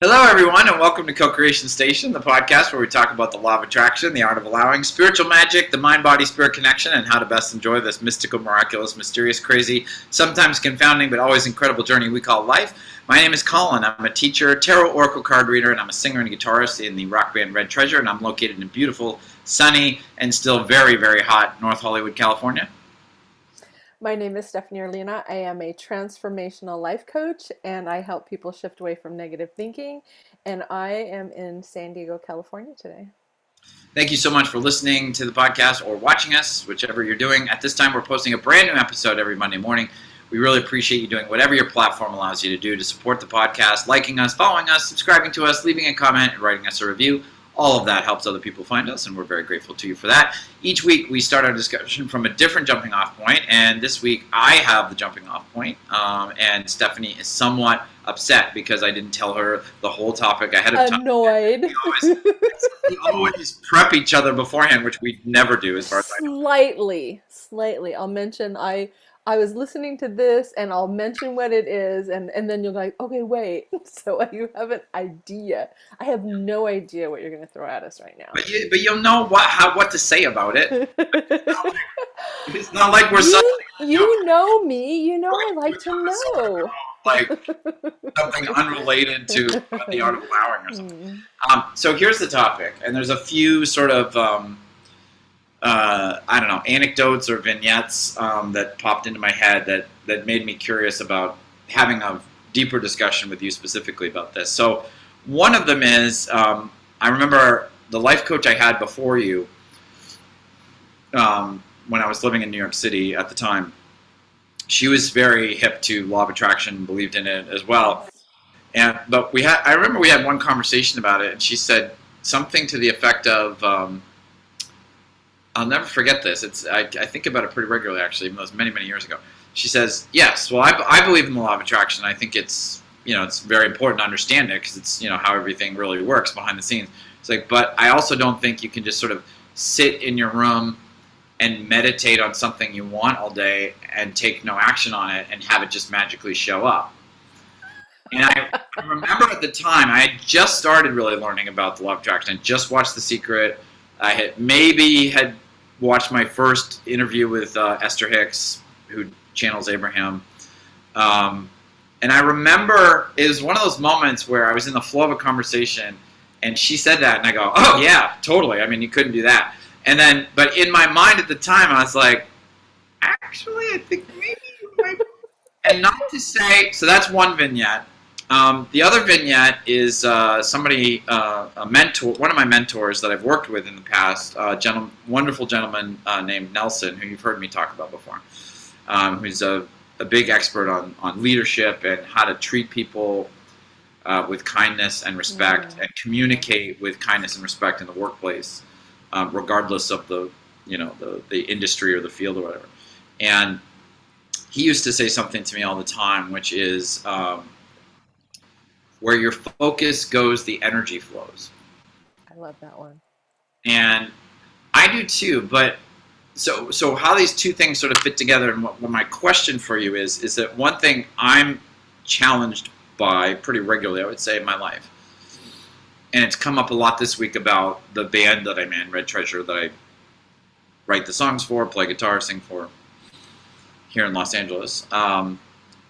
Hello, everyone, and welcome to Co-Creation Station, the podcast where we talk about the law of attraction, the art of allowing, spiritual magic, the mind-body-spirit connection, and how to best enjoy this mystical, miraculous, mysterious, crazy, sometimes confounding, but always incredible journey we call life. My name is Collin. I'm a teacher, tarot oracle card reader, and I'm a singer and guitarist in the rock band Red Treasure, and I'm located in beautiful, sunny, and still very, very hot North Hollywood, California. My name is Stephanie Orlina. I am a transformational life coach and I help people shift away from negative thinking. And I am in San Diego, California today. Thank you so much for listening to the podcast or watching us, whichever you're doing. At this time, we're posting a brand new episode every Monday morning. We really appreciate you doing whatever your platform allows you to do to support the podcast, liking us, following us, subscribing to us, leaving a comment, and writing us a review. All of that helps other people find us, and we're very grateful to you for that. Each week, we start our discussion from a different jumping off point, and this week, I have the jumping off point, and Stephanie is somewhat upset because I didn't tell her the whole topic ahead of time. Annoyed. We always prep each other beforehand, which we never do as far as I know. Slightly. I'll mention I was listening to this and I'll mention what it is and then you're like, okay, wait. So you have an idea. I have no idea what you're going to throw at us right now. But you'll know what to say about it. It's not like we're you know me. You know I like to know. Like something unrelated to the art of allowing or something. So here's the topic, and there's a few sort of I don't know, anecdotes or vignettes that popped into my head that made me curious about having a deeper discussion with you specifically about this. So one of them is I remember the life coach I had before you when I was living in New York City at the time. She was very hip to law of attraction, believed in it as well. But I remember we had one conversation about it, and she said something to the effect of, I'll never forget this. I think about it pretty regularly, actually, even though it was many, many years ago. She says, yes, well, I believe in the law of attraction. I think it's very important to understand it because it's, how everything really works behind the scenes. It's like, but I also don't think you can just sort of sit in your room and meditate on something you want all day and take no action on it and have it just magically show up. And I remember at the time, I had just started really learning about the law of attraction. I just watched The Secret. I had watched my first interview with Esther Hicks, who channels Abraham. And I remember it was one of those moments where I was in the flow of a conversation and she said that and I go, oh yeah, totally. I mean, you couldn't do that. And then, but in my mind at the time, I was like, actually, I think maybe you might. And not to say, so that's one vignette. The other vignette is a mentor, one of my mentors that I've worked with in the past, wonderful gentleman named Nelson, who you've heard me talk about before, who's a big expert on leadership and how to treat people with kindness and respect and communicate with kindness and respect in the workplace. Regardless of the industry or the field or whatever. And he used to say something to me all the time, which is where your focus goes, the energy flows. I love that one. And I do too, but so how these two things sort of fit together, and what my question for you is that one thing I'm challenged by pretty regularly, I would say, in my life, and it's come up a lot this week about the band that I'm in, Red Treasure, that I write the songs for, play guitar, sing for here in Los Angeles,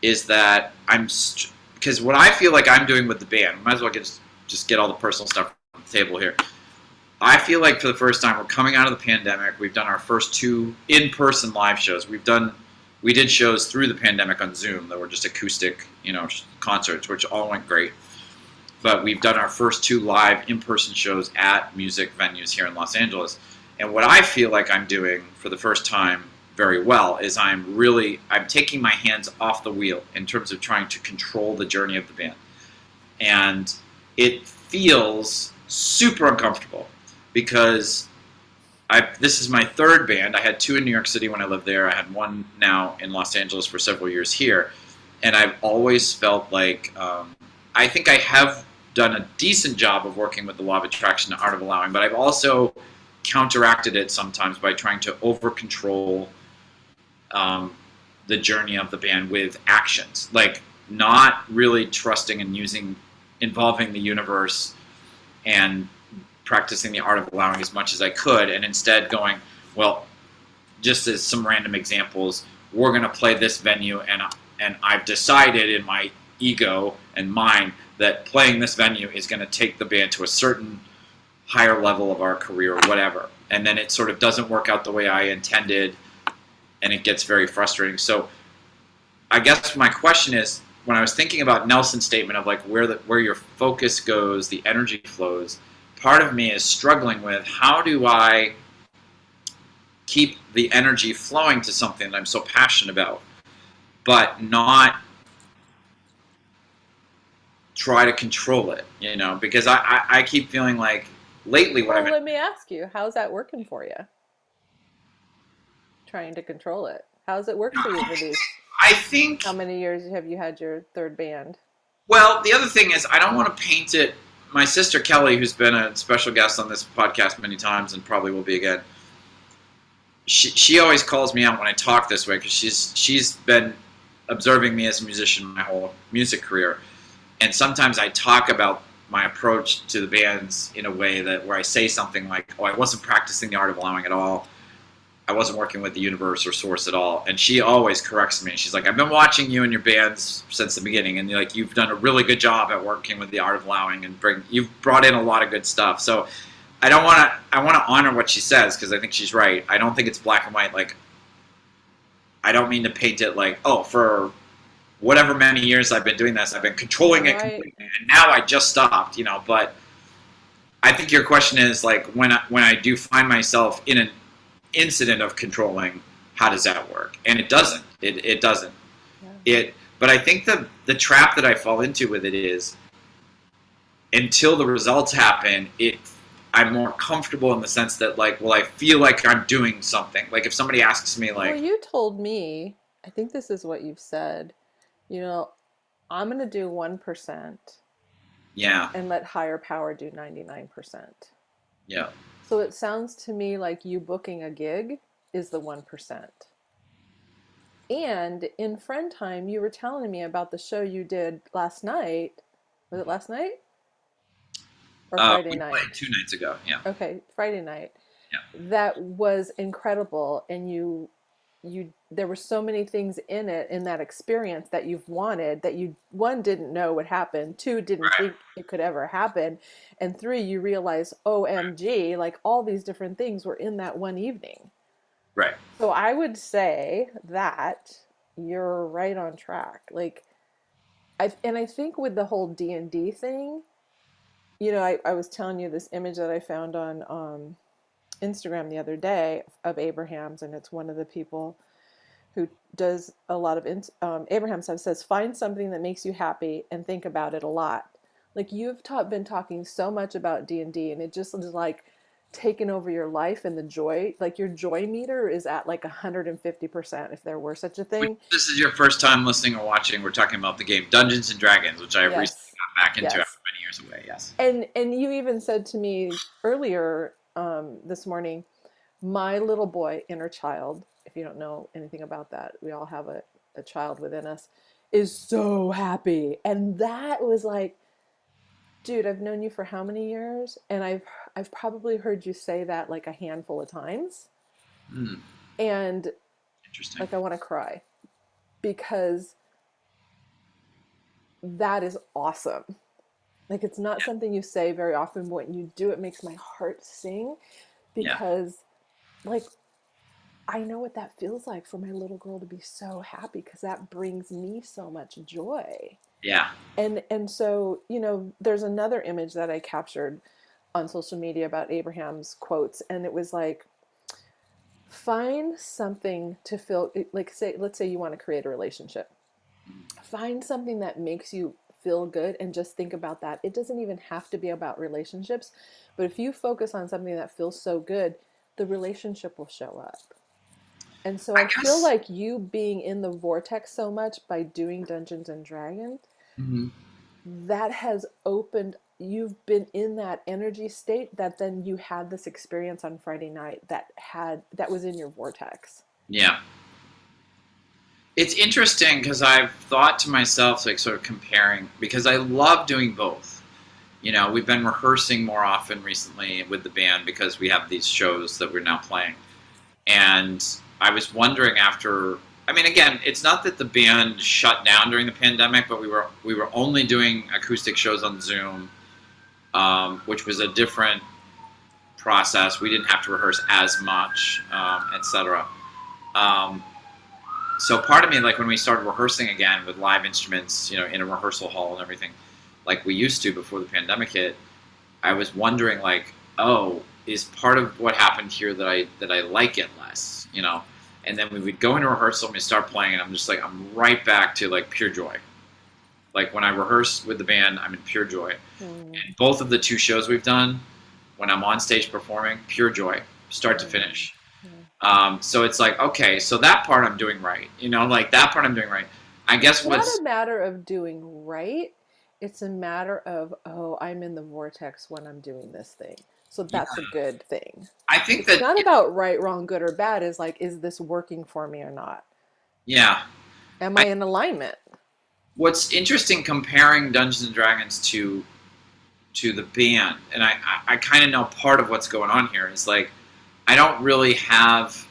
is that because what I feel like I'm doing with the band, might as well just get all the personal stuff on the table here. I feel like for the first time, we're coming out of the pandemic. We've done our first 2 in-person live shows. We did shows through the pandemic on Zoom that were just acoustic, concerts, which all went great. But we've done our first 2 live in-person shows at music venues here in Los Angeles. And what I feel like I'm doing for the first time very well is I'm taking my hands off the wheel in terms of trying to control the journey of the band. And it feels super uncomfortable because this is my 3rd band. I had 2 in New York City when I lived there. I had 1 now in Los Angeles for several years here. And I've always felt like I think I have done a decent job of working with the law of attraction and art of allowing, but I've also counteracted it sometimes by trying to over-control the journey of the band with actions, like not really trusting and using involving the universe and practicing the art of allowing as much as I could, and instead going, well, just as some random examples, we're going to play this venue, and I've decided in my ego and mind that playing this venue is going to take the band to a certain higher level of our career or whatever. And then it sort of doesn't work out the way I intended, and it gets very frustrating. So I guess my question is, when I was thinking about Nelson's statement of like where your focus goes, the energy flows, part of me is struggling with how do I keep the energy flowing to something that I'm so passionate about, but not try to control it, because I keep feeling like lately what I've been. Let me ask you, how's that working for you? Trying to control it. How's it worked for you for these? I think, How many years have you had your third band? well, the other thing is I don't want to paint it. My sister Kelly, who's been a special guest on this podcast many times and probably will be again, she always calls me out when I talk this way because she's been observing me as a musician my whole music career, and sometimes I talk about my approach to the bands in a way that where I say something like, "Oh, I wasn't practicing the art of allowing at all. I wasn't working with the universe or source at all." And she always corrects me. She's like, "I've been watching you and your bands since the beginning, and like you've done a really good job at working with the art of allowing, and you've brought in a lot of good stuff." So I want to honor what she says because I think she's right. I don't think it's black and white. Like, I don't mean to paint it like, oh, for whatever many years I've been doing this, I've been controlling it completely, and now I just stopped, But I think your question is like when I do find myself in an incident of controlling, how does that work? And it doesn't. It doesn't. Yeah. But I think the trap that I fall into with it is until the results happen, I'm more comfortable in the sense that like, well, I feel like I'm doing something. Like if somebody asks me like, well, you told me, I think this is what you've said, I'm going to do 1%. Yeah. And let higher power do 99%. Yeah. So it sounds to me like you booking a gig is the 1%. And in friend time, you were telling me about the show you did last night. Was it last night? Or Friday we night? played 2 nights ago. Yeah. Okay, Friday night. Yeah. That was incredible, and there were so many things in it, in that experience that you've wanted, that you, one, didn't know would happen, two, didn't think it could ever happen, and three, you realize, OMG, like all these different things were in that one evening. Right. So I would say that you're right on track. Like, I think with the whole D&D thing, I was telling you this image that I found on Instagram the other day of Abraham's, and it's one of the people who does a lot of Abraham stuff, says, find something that makes you happy and think about it a lot. Like you've been talking so much about D&D, and it just is like taken over your life, and the joy, like your joy meter is at like 150% if there were such a thing. This is your first time listening or watching. We're talking about the game Dungeons and Dragons, which I have recently got back into after many years away. Yes. And you even said to me earlier this morning, my little boy, inner child, if you don't know anything about that, we all have a child within us, is so happy. And that was like, dude, I've known you for how many years? And I've probably heard you say that like a handful of times. And interesting. Like I want to cry because that is awesome. Like it's not something you say very often, but when you do, it makes my heart sing because like I know what that feels like for my little girl to be so happy, because that brings me so much joy. Yeah. And so, there's another image that I captured on social media about Abraham's quotes, and it was like, find something to feel like, let's say you want to create a relationship. Find something that makes you feel good and just think about that. It doesn't even have to be about relationships, but if you focus on something that feels so good, the relationship will show up. And so I feel like you being in the vortex so much by doing Dungeons and Dragons, that has opened, you've been in that energy state that then you had this experience on Friday night that was in your vortex. Yeah. It's interesting because I've thought to myself, like, sort of comparing, because I love doing both. You know, we've been rehearsing more often recently with the band because we have these shows that we're now playing. And I was wondering after, I mean, again, it's not that the band shut down during the pandemic, but we were only doing acoustic shows on Zoom, which was a different process. We didn't have to rehearse as much, etc. Um, so part of me, like when we started rehearsing again with live instruments, you know, in a rehearsal hall and everything, like we used to before the pandemic hit, I was wondering, like, oh, is part of what happened here that I like it less, you know? And then we would go into rehearsal and we start playing, and I'm just like, I'm right back to like pure joy. Like when I rehearse with the band, I'm in pure joy. Mm. And both of the two shows we've done, when I'm on stage performing, pure joy, start to Mm. finish. Yeah. So it's like, okay, so that part I'm doing right, you know, like that part I'm doing right. I guess It's not what's, a matter of doing right. It's a matter of, oh, I'm in the vortex when I'm doing this thing. So yeah, that's a good thing. I think It's that, not about right, wrong, good, or bad. It's like, is this working for me or not? yeah. Am I in alignment? What's interesting comparing Dungeons and Dragons to the band, and I kind of know part of what's going on here is like I don't really have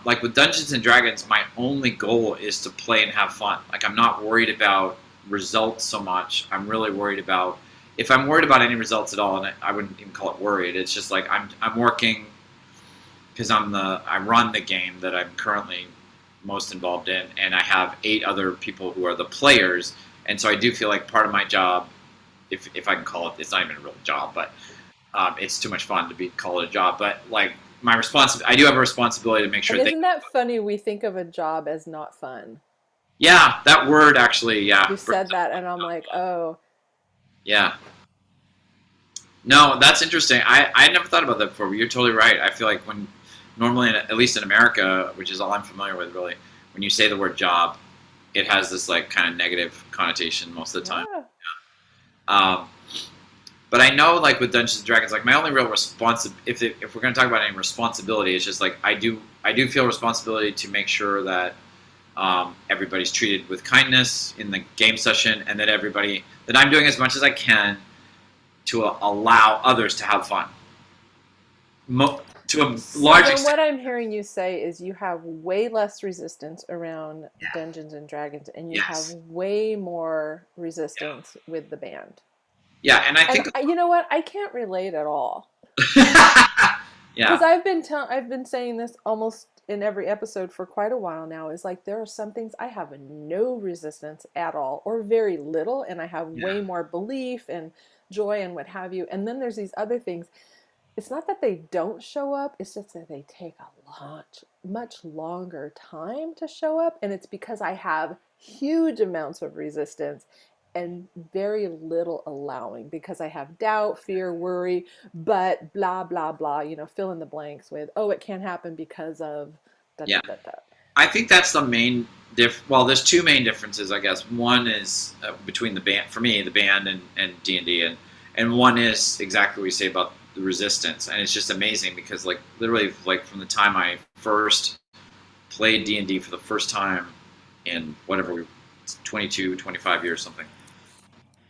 like with Dungeons and Dragons, my only goal is to play and have fun. Like I'm not worried about results so much. I'm really worried about if I'm worried about any results at all, and I wouldn't even call it worried. It's just like I'm working because I run the game that I'm currently most involved in, and I have 8 other people who are the players, and so I do feel like part of my job, if I can call it, it's not even a real job, but it's too much fun to be call it a job. But like I do have a responsibility to make sure And they. isn't that funny? We think of a job as not fun. Yeah, that word actually, yeah, You said that, and I'm like, oh, yeah. No, that's interesting. I never thought about that before, but you're totally right. I feel like when normally, at least in America, which is all I'm familiar with, really, when you say the word job, it has this like kind of negative connotation most of the time. yeah. Um, but I know, like with Dungeons and Dragons, like my only real if we're going to talk about any responsibility, it's just like I do feel responsibility to make sure that everybody's treated with kindness in the game session, and that I'm doing as much as I can to allow others to have fun. To a So large then extent, what I'm hearing you say is you have way less resistance around yeah. Dungeons and Dragons, and you have Yes, way more resistance with the band. yeah, and I And think, you know what? I can't relate at all. Because yeah, I've been saying this almost in every episode for quite a while now. Is like there are some things I have no resistance at all, or very little, and I have yeah, way more belief and joy and what have you. And then there's these other things. It's not that they don't show up, it's just that they take a much longer time to show up. And it's because I have huge amounts of resistance and very little allowing because I have doubt, fear, worry, but blah, blah, blah, fill in the blanks with, oh, it can't happen because of da da yeah. da da. I think that's the main well, there's two main differences, I guess. One is between the band, for me, the band and D&D, and one is exactly what you say about the resistance. And it's just amazing because, like, literally, like from the time I first played D&D for the first time in whatever 22, 25 years, something,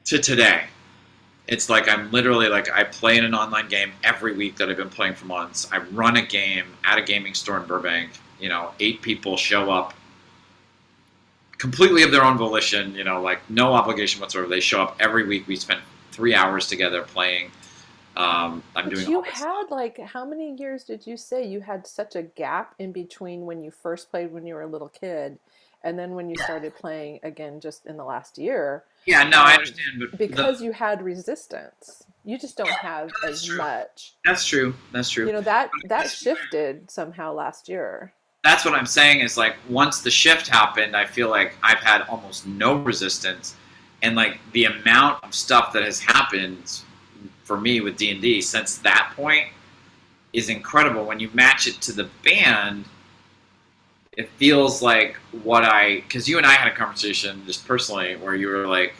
to today, it's like I'm literally like I play in an online game every week that I've been playing for months. I run a game at a gaming store in Burbank. You know, 8 people show up completely of their own volition. You know, like no obligation whatsoever. They show up every week. We spend 3 hours together playing. I'm But doing you all this had stuff. like, how many years did you say you had such a gap in between when you first played when you were a little kid and then when you started playing again just in the last year? Yeah, no, I Um, understand, but because you had resistance. You just don't have that's as true. much. That's true. That's true. That That's shifted somehow last year. that's what I'm saying is like once the shift happened, I feel like I've had almost no resistance, and like the amount of stuff that has happened for me with D&D since that point is incredible. When you match it to the band, it feels like because you and I had a conversation just personally where you were like,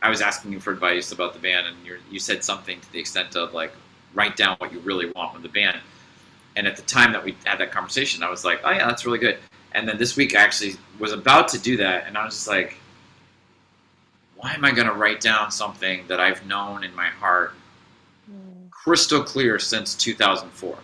I was asking you for advice about the band, and you said something to the extent of like, write down what you really want with the band. And at the time that we had that conversation, I was like, oh yeah, that's really good. And then this week I actually was about to do that, and I was just like, why am I going to write down something that I've known in my heart Mm. crystal clear since 2004?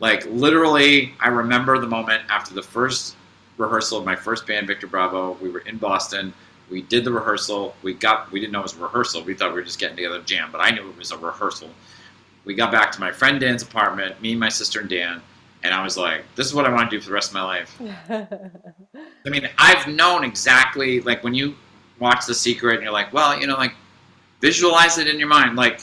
Like, literally, I remember the moment after the first rehearsal of my first band, Victor Bravo. We were in Boston. We did the rehearsal. We didn't know it was a rehearsal. We thought we were just getting together to jam, but I knew it was a rehearsal. We got back to my friend Dan's apartment, me, my sister, and Dan, and I was like, this is what I want to do for the rest of my life. I mean, I've known exactly, like, when you watch The Secret and you're like, well, like, visualize it in your mind. Like,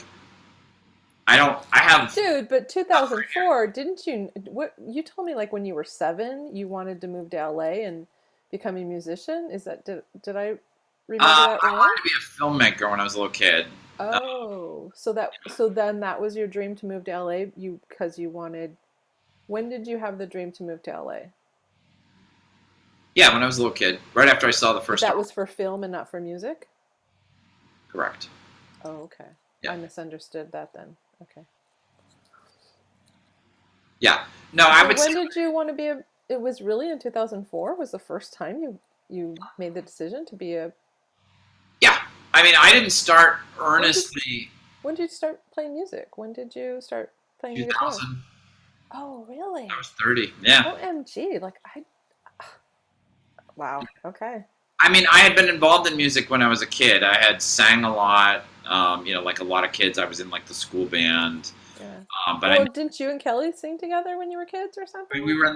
I have. Dude, but 2004, didn't you, what, you told me like when you were 7, you wanted to move to LA and become a musician? Is that, did I remember that I wrong? wanted to be a filmmaker when I was a little kid. Uh, Oh, so then that was your dream to move to LA, because you wanted, when did you have the dream to move to LA? yeah, when I was a little kid, right after I saw the But first that Star Wars. was for film and not for music? Correct. Oh, okay. Yeah. I misunderstood that then. Okay. Yeah. No, I So would say, when did you want to be a, it was really in 2004 was the first time you made the decision to be a, yeah. I mean, I didn't start when did earnestly when did you start playing music? When did you start playing the guitar? 2000. Oh, I was really? 30. Yeah. OMG, like I wow. Okay. I mean, I had been involved in music when I was a kid. I had sang a lot. Like a lot of kids, I was in like the school band. Yeah. But Well, didn't you and Kelly sing together when you were kids or something? we were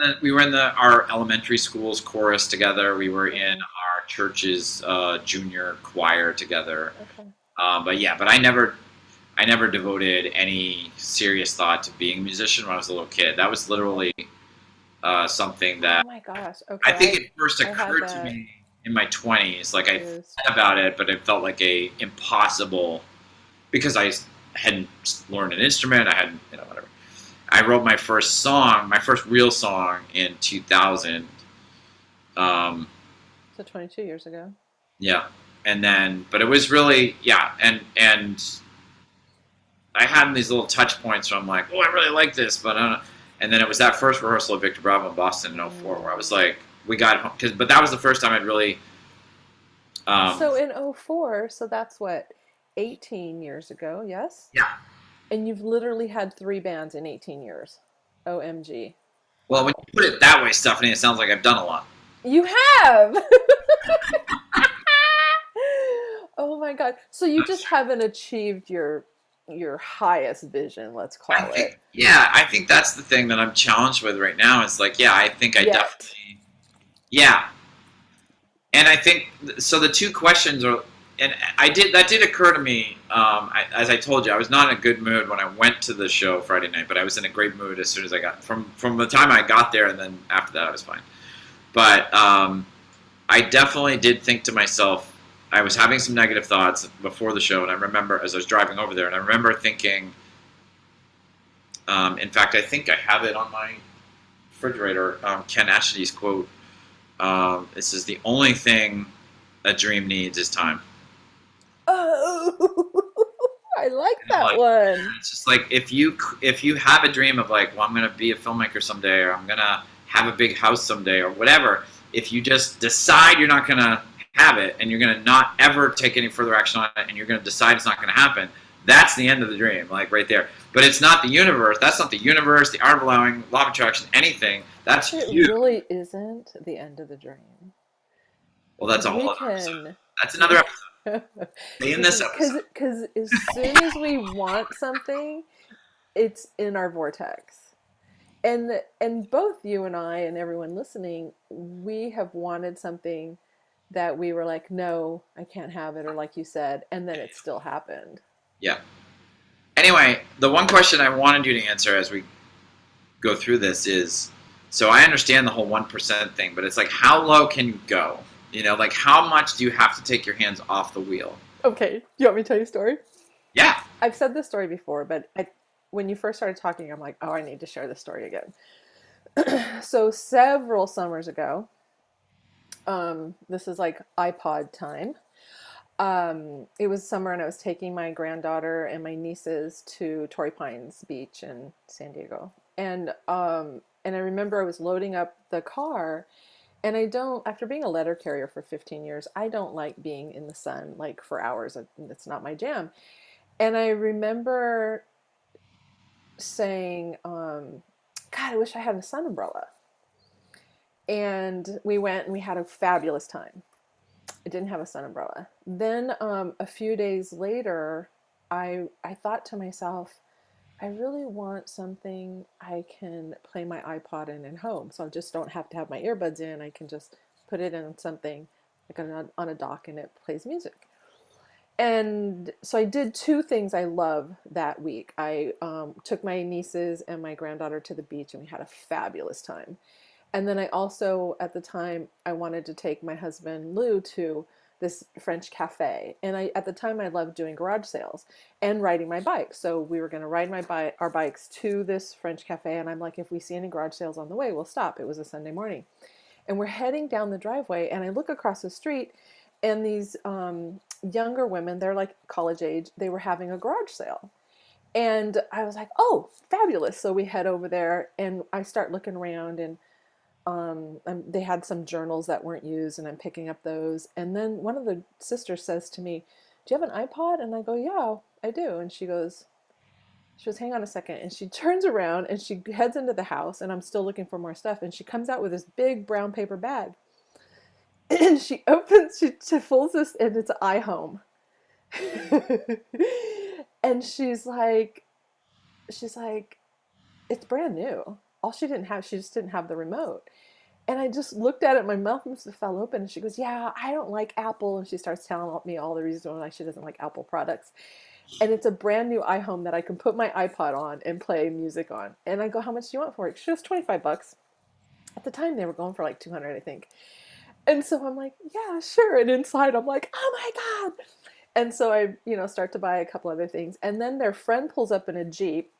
in the our elementary school's chorus together. We were in Okay. our church's junior choir together. Okay. But yeah, but I never devoted any serious thought to being a musician when I was a little kid. That was literally something Oh that my gosh. I Okay. think it first I had occurred to that me in my 20s. Like I too. thought about it, but it felt like a impossible because I hadn't learned an instrument. I hadn't, whatever. I wrote my first song, my first real song in 2000. Um, So 22 years ago. yeah, and then, but it was really, yeah, and I had these little touch points where I'm like, oh, I really like this, but I don't know. And then it was that first rehearsal of Victor Bravo in Boston in '04 where I was like, we got home, but that was the first time I'd really, um, So in '04, so that's what, 18 years ago, yes? yeah. And you've literally had 3 bands in 18 years. OMG. Well, when Wow. you put it that way, Stephanie, it sounds like I've done a lot. You have! Oh my God. So you just haven't achieved your highest vision, let's I call think, it, yeah, I think that's the thing that I'm challenged with right now. Is like, yeah, I think I yet. definitely, yeah, and I think so. The two questions are, and that did occur to me. As I told you, I was not in a good mood when I went to the show Friday night, but I was in a great mood as soon as I got from the time I got there, and then after that I was fine. But I definitely did think to myself, I was having some negative thoughts before the show, and I remember as I was driving over there, and I remember thinking. In fact, I think I have it on my refrigerator. Ken Ashety's quote. It says, "The only thing a dream needs is time." Oh, I like And that like, one. it's just like if you have a dream of like, well, I'm gonna be a filmmaker someday, or I'm gonna have a big house someday, or whatever. If you just decide you're not gonna have it, and you're gonna not ever take any further action on it, and you're gonna decide it's not gonna happen, that's the end of the dream, like right there. But it's not the universe. That's not the universe, the art of allowing, law of attraction, anything. That's It you. really isn't the end of the dream. Well, that's Because a we whole other episode. can, That's another episode. In this episode. because as soon as we want something, it's in our vortex. And both you and I and everyone listening, we have wanted something that we were like, no, I can't have it, or like you said, and then it still happened. Yeah. Anyway, the one question I wanted you to answer as we go through this is, so I understand the whole 1% thing, but it's like, how low can you go? Like how much do you have to take your hands off the wheel? Okay, you want me to tell you a story? Yeah. I've said this story before, but when you first started talking, I'm like, oh, I need to share this story again. So several summers ago, this is like iPod time. It was summer, and I was taking my granddaughter and my nieces to Torrey Pines Beach in San Diego, and I remember I was loading up the car, And I don't, after being a letter carrier for 15 years, I don't like being in the sun like for hours. It's not my jam. And I remember saying, God, I wish I had a sun umbrella. And we went and we had a fabulous time. I didn't have a sun umbrella. Then a few days later, I thought to myself, I really want something I can play my iPod in at home. So I just don't have to have my earbuds in. I can just put it in something like on a dock and it plays music. And so I did two things I love that week. I took my nieces and my granddaughter to the beach and we had a fabulous time. And then I also, at the time, I wanted to take my husband Lou to this French cafe. And at the time, I loved doing garage sales and riding my bike. So we were going to ride our bikes to this French cafe. And I'm like, if we see any garage sales on the way, we'll stop. It was a Sunday morning. And we're heading down the driveway. And I look across the street and these younger women, they're like college age, they were having a garage sale. And I was like, oh, fabulous. So we head over there and I start looking around and they had some journals that weren't used and I'm picking up those. And then one of the sisters says to me, do you have an iPod? And I go, yeah, I do. And she goes, hang on a second. And she turns around and she heads into the house and I'm still looking for more stuff. And she comes out with this big brown paper bag and she folds this and it's iHome. And she's like, it's brand new. All she didn't have, she just didn't have the remote. And I just looked at it, my mouth must have fell open. And she goes, yeah, I don't like Apple. And she starts telling me all the reasons why she doesn't like Apple products. And it's a brand new iHome that I can put my iPod on and play music on. And I go, how much do you want for it? She goes, $25. At the time, they were going for like 200, I think. And so I'm like, yeah, sure. And inside, I'm like, oh my God. And so I, start to buy a couple other things. And then their friend pulls up in a Jeep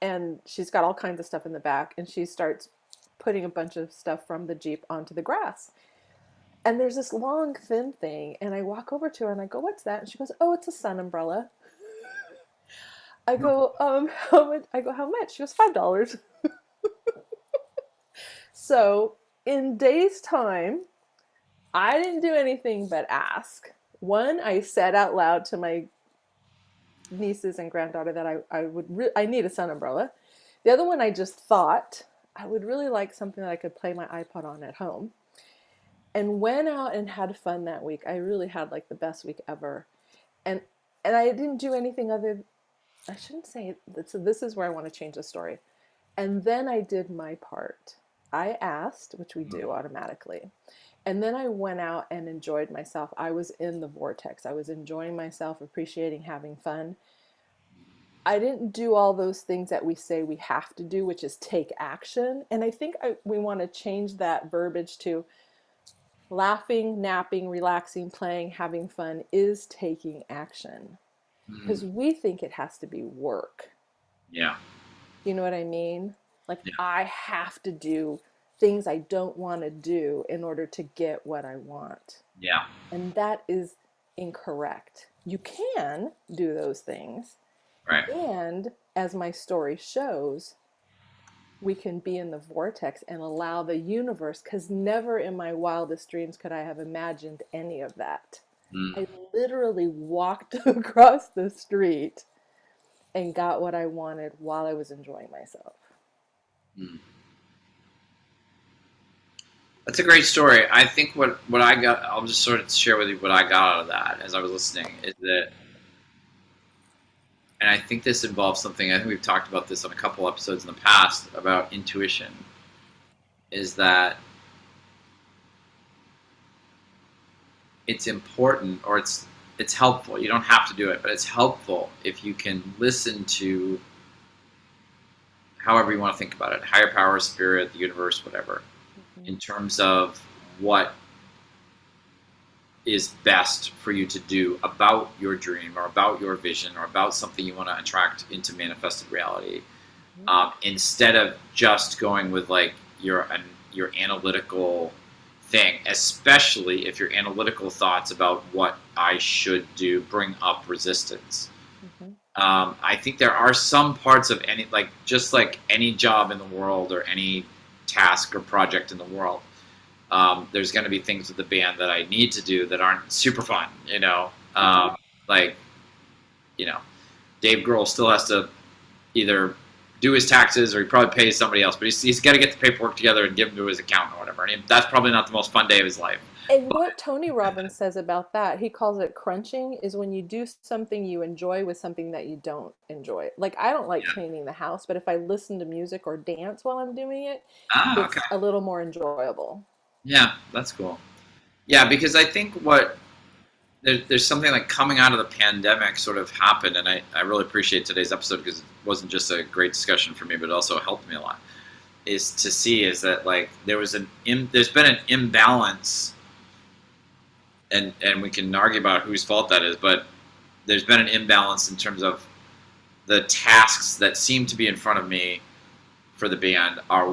and she's got all kinds of stuff in the back. And she starts putting a bunch of stuff from the Jeep onto the grass. And there's this long, thin thing. And I walk over to her and I go, what's that? And she goes, oh, it's a sun umbrella. I go, how much? I go, how much? She goes, $5. So in days' time, I didn't do anything but ask. One, I said out loud to my nieces and granddaughter that I need a sun umbrella. The other one, I just thought I would really like something that I could play my iPod on at home. And went out and had fun that week. I really had like the best week ever. And I didn't do anything other. I shouldn't say it. So this is where I want to change the story. And then I did my part. I asked, which we do automatically. And then I went out and enjoyed myself. I was in the vortex. I was enjoying myself, appreciating having fun. I didn't do all those things that we say we have to do, which is take action. And I think we want to change that verbiage to laughing, napping, relaxing, playing, having fun is taking action. Because we think it has to be work. Yeah. You know what I mean? Like, Yeah. I have to do things I don't want to do in order to get what I want. Yeah. And that is incorrect. You can do those things. Right. And as my story shows, we can be in the vortex and allow the universe, because never in my wildest dreams could I have imagined any of that. I literally walked across the street and got what I wanted while I was enjoying myself. That's a great story. I think what I got, I'll just sort of share with you what I got out of that as I was listening, is that, and I think this involves something, I think we've talked about this on a couple episodes in the past about intuition, is that it's important, or it's helpful. You don't have to do it, but it's helpful if you can listen to, however you want to think about it, higher power, spirit, the universe, whatever, in terms of what is best for you to do about your dream or about your vision or about something you want to attract into manifested reality, instead of just going with like your analytical thing, especially if your analytical thoughts about what I should do bring up resistance. I think there are some parts of any, just like any job in the world or any task or project in the world, There's going to be things with the band that I need to do that aren't super fun, like, you know, Dave Grohl still has to either do his taxes or he probably pays somebody else, but he's got to get the paperwork together and give them to his accountant or whatever. And that's probably not the most fun day of his life. And But what Tony Robbins says about that, he calls it crunching, is when you do something you enjoy with something that you don't enjoy. Like, I don't like yeah. cleaning the house, but if I listen to music or dance while I'm doing it, Okay. it's a little more enjoyable. Yeah, that's cool. Yeah, because I think there's something like coming out of the pandemic sort of happened, and I really appreciate today's episode because it wasn't just a great discussion for me, but it also helped me a lot. Is to see is that like there's been an imbalance, and we can argue about whose fault that is, but there's been an imbalance in terms of the tasks that seem to be in front of me for the band are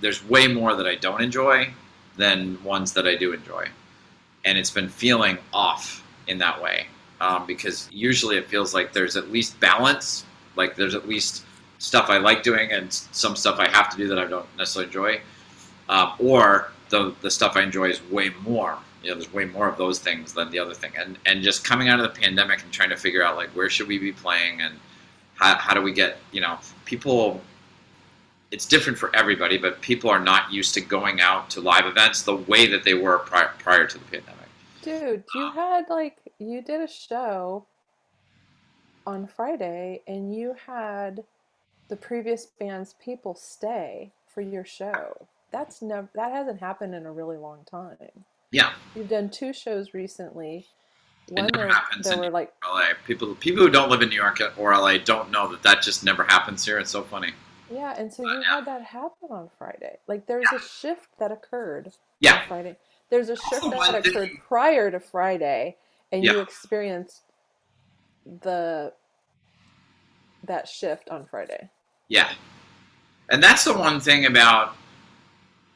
there's way more that I don't enjoy than ones that I do enjoy. And it's been feeling off in that way, because usually it feels like there's at least balance, like there's at least stuff I like doing and some stuff I have to do that I don't necessarily enjoy, or the stuff I enjoy is way more. There's way more of those things than the other thing. And just coming out of the pandemic and trying to figure out like where should we be playing and how do we get people. It's different for everybody, but people are not used to going out to live events the way that they were prior to the pandemic. Dude, you did a show on Friday and you had the previous band's people stay for your show. That hasn't happened in a really long time. Yeah, You've done two shows recently. it One never there happens there in New were York like, or LA. People who don't live in New York or LA don't know that just never happens here. It's so funny. yeah, and so But you yeah, had that happen on Friday. Like there's a shift that occurred on yeah. Friday. There's a Also, shift that one occurred thing. prior to Friday, and Yeah, you experienced the that shift on Friday. yeah. And that's the one thing about.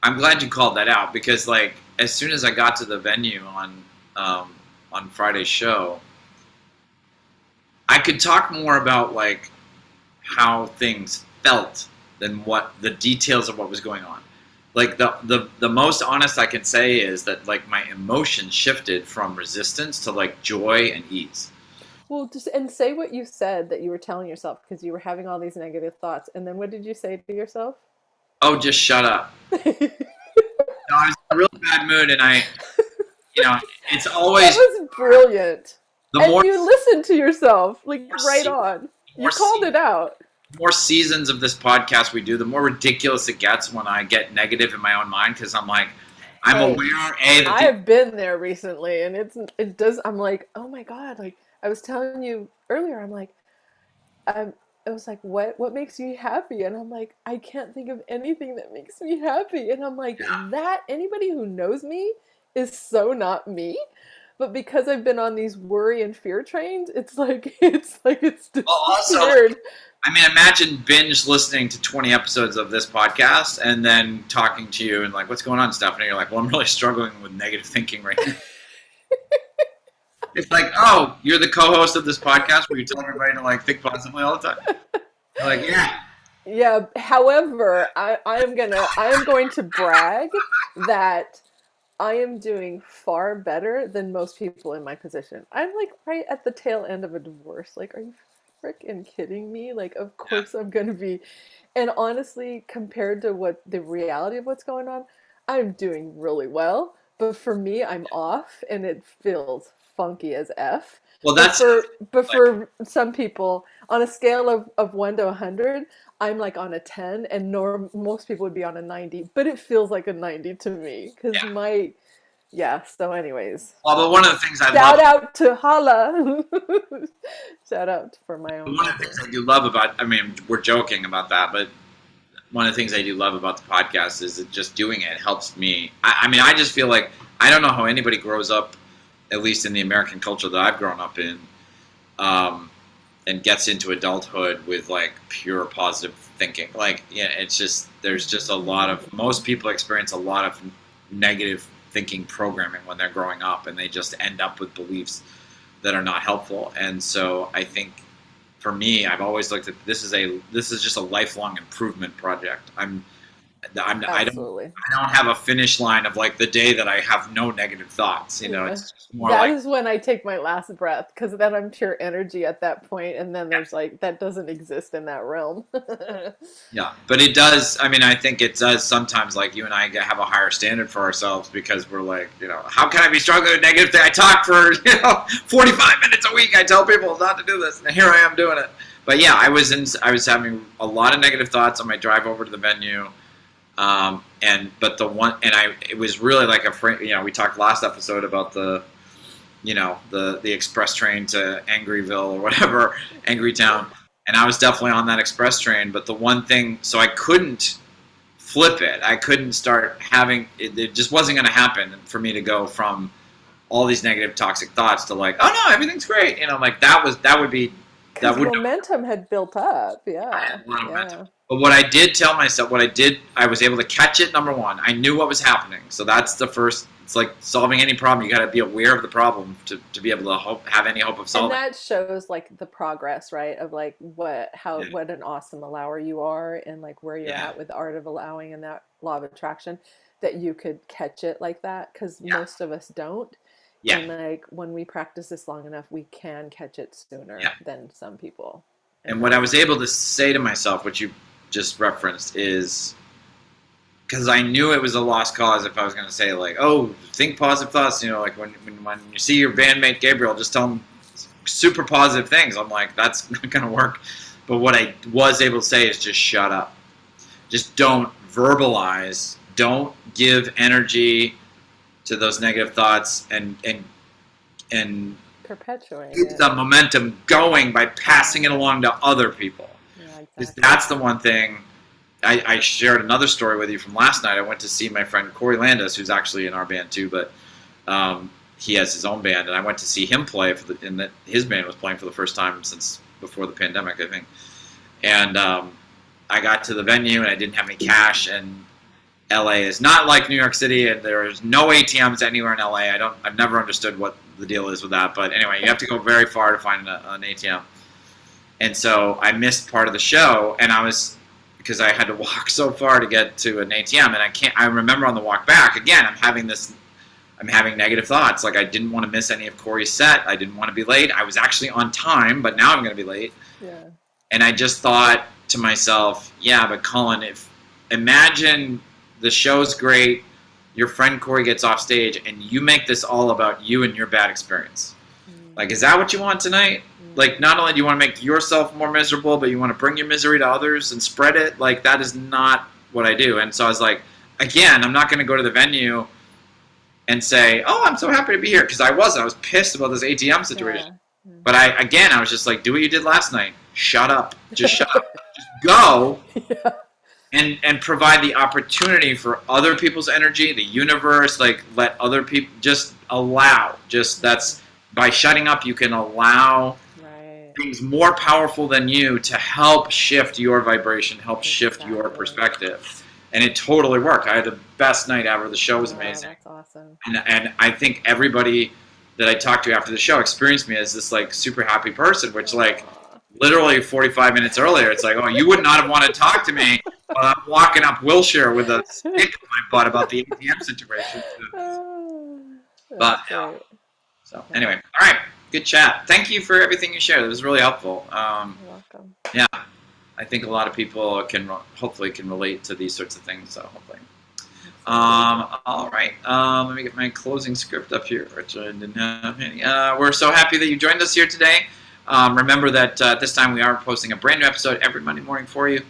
I'm glad you called that out because like as soon as I got to the venue on Friday's show, I could talk more about like how things felt than what the details of what was going on. Like the most honest I can say is that like my emotion shifted from resistance to like joy and ease. Well, just and say what you said that you were telling yourself because you were having all these negative thoughts. And then what did you say to yourself? Oh, just shut up. No, I was in a really bad mood, and it's That always was brilliant. the And more you listened to yourself, like right se- on. You more called it out. more seasons of this podcast we do, the more ridiculous it gets when I get negative in my own mind because I'm like, I'm Hey, aware that I've been there recently and it does I'm like, "Oh my God, like I was telling you earlier, I'm like I was like, what makes you happy?" And I'm like, "I can't think of anything that makes me happy." And I'm like, that anybody who knows me is so not me. But because I've been on these worry and fear trains, it's well, also, disappeared. I mean, imagine binge listening to 20 episodes of this podcast and then talking to you and like, what's going on, Stephanie? You're like, well, I'm really struggling with negative thinking right now. It's like, oh, you're the co-host of this podcast where you tell everybody to like think positively all the time. You're like, yeah, Yeah, however, I am going to brag that I am doing far better than most people in my position. I'm like right at the tail end of a divorce. Like, are you freaking kidding me? Like, of yeah, course I'm gonna be. And honestly, compared to what the reality of what's going on, I'm doing really well. But for me, I'm off and it feels funky as F. well, But that's like, for some people, on a scale of 1 to 100, I'm like on a 10 and most people would be on a 90, but it feels like a 90 to me because yeah. my yeah, so anyways, Well, but one of the things I love, shout out to Hala. Shout out for my own one of the things mother. I do love about, I mean, we're joking about that, but one of the things I do love about the podcast is that just doing it helps me. I mean, I just feel like I don't know how anybody grows up, at least in the American culture that I've grown up in, um, and gets into adulthood with like pure positive thinking. Like, yeah, it's just there's just a lot of most people experience a lot of negative thinking programming when they're growing up, and they just end up with beliefs that are not helpful. And so I think for me, I've always looked at this is just a lifelong improvement project. Absolutely. I don't have a finish line of like the day that I have no negative thoughts. You know, Yeah. it's just more That like, is when I take my last breath, because then I'm pure energy at that point, and then there's like that doesn't exist in that realm. yeah. But it does. I mean, I think it does sometimes. Like you and I have a higher standard for ourselves because we're like, you know, how can I be struggling with negative thing? I talk for 45 minutes a week. I tell people not to do this, and here I am doing it. But yeah, I was having a lot of negative thoughts on my drive over to the venue. It was really like we talked last episode about the express train to Angryville or whatever, Angry Town. And I was definitely on that express train. But the one thing, so I couldn't flip it. I couldn't start having, it just wasn't going to happen for me to go from all these negative toxic thoughts to like, oh no, everything's great. You know, like that would be, that would Momentum had built up. I had Yeah. a lot of momentum. Yeah. But what I did tell myself, I was able to catch it, number one. I knew what was happening. So that's the first, it's like solving any problem. You got to be aware of the problem to be able to have any hope of And solving. that shows like the progress, right? Of like Yeah. what an awesome allower you are, and like where you're Yeah. at with the art of allowing and that law of attraction, that you could catch it like that, because Yeah. most of us don't. Yeah. And like when we practice this long enough, we can catch it sooner Yeah. than some people. And what I was able to say to myself, which you just referenced, is because I knew it was a lost cause if I was going to say like, oh, think positive thoughts. You know, like when you see your bandmate Gabriel, just tell him super positive things. I'm like, that's not going to work. But what I was able to say is just shut up. Just don't verbalize. Don't give energy to those negative thoughts and Perpetuate keep it. the momentum going by passing it along to other people. Yeah, Because exactly. that's the one thing. I shared another story with you from last night. I went to see my friend Corey Landis, who's actually in our band too, but he has his own band, and I went to see him play his band was playing for the first time since before the pandemic, I think. And I got to the venue, and I didn't have any cash, and LA is not like New York City, and there's no ATMs anywhere in LA. I've never understood what the deal is with that, but anyway, you have to go very far to find an ATM. And so I missed part of the show, and because I had to walk so far to get to an ATM, and I remember on the walk back, again, I'm having negative thoughts. Like I didn't want to miss any of Corey's set. I didn't want to be late. I was actually on time, but now I'm going to be late. Yeah. And I just thought to myself, yeah, but Collin, imagine the show's great, your friend Corey gets off stage, and you make this all about you and your bad experience. Like, is that what you want tonight? Like, not only do you want to make yourself more miserable, but you want to bring your misery to others and spread it? Like, that is not what I do. And so I was like, again, I'm not going to go to the venue and say, oh, I'm so happy to be here. Because I was pissed about this ATM situation. Yeah. But I was just like, do what you did last night. Shut up. Just shut up. Just go. Yeah. And provide the opportunity for other people's energy, the universe, like let other people just allow. That's by shutting up, you can allow things more powerful than you to help shift your vibration, help shift your perspective. And it totally worked. I had the best night ever. The show was amazing. That's awesome. And I think everybody that I talked to after the show experienced me as this like super happy person, which like literally 45 minutes earlier, it's like, oh, you would not have wanted to talk to me while I'm walking up Wilshire with a stick in my butt about the ATM situation. But so anyway, all right, good chat. Thank you for everything you shared. It was really helpful. You're welcome. Yeah, I think a lot of people hopefully can relate to these sorts of things. So hopefully. All right. Let me get my closing script up here, which I didn't have any. We're so happy that you joined us here today. Remember that at this time we are posting a brand new episode every Monday morning for you.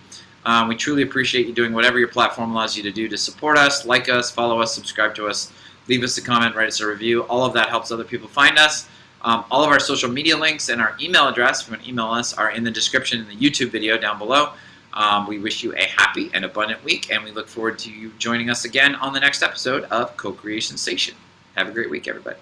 We truly appreciate you doing whatever your platform allows you to do to support us, like us, follow us, subscribe to us, leave us a comment, write us a review. All of that helps other people find us. All of our social media links and our email address, if you want to email us, are in the description in the YouTube video down below. We wish you a happy and abundant week, and we look forward to you joining us again on the next episode of Co-Creation Station. Have a great week, everybody.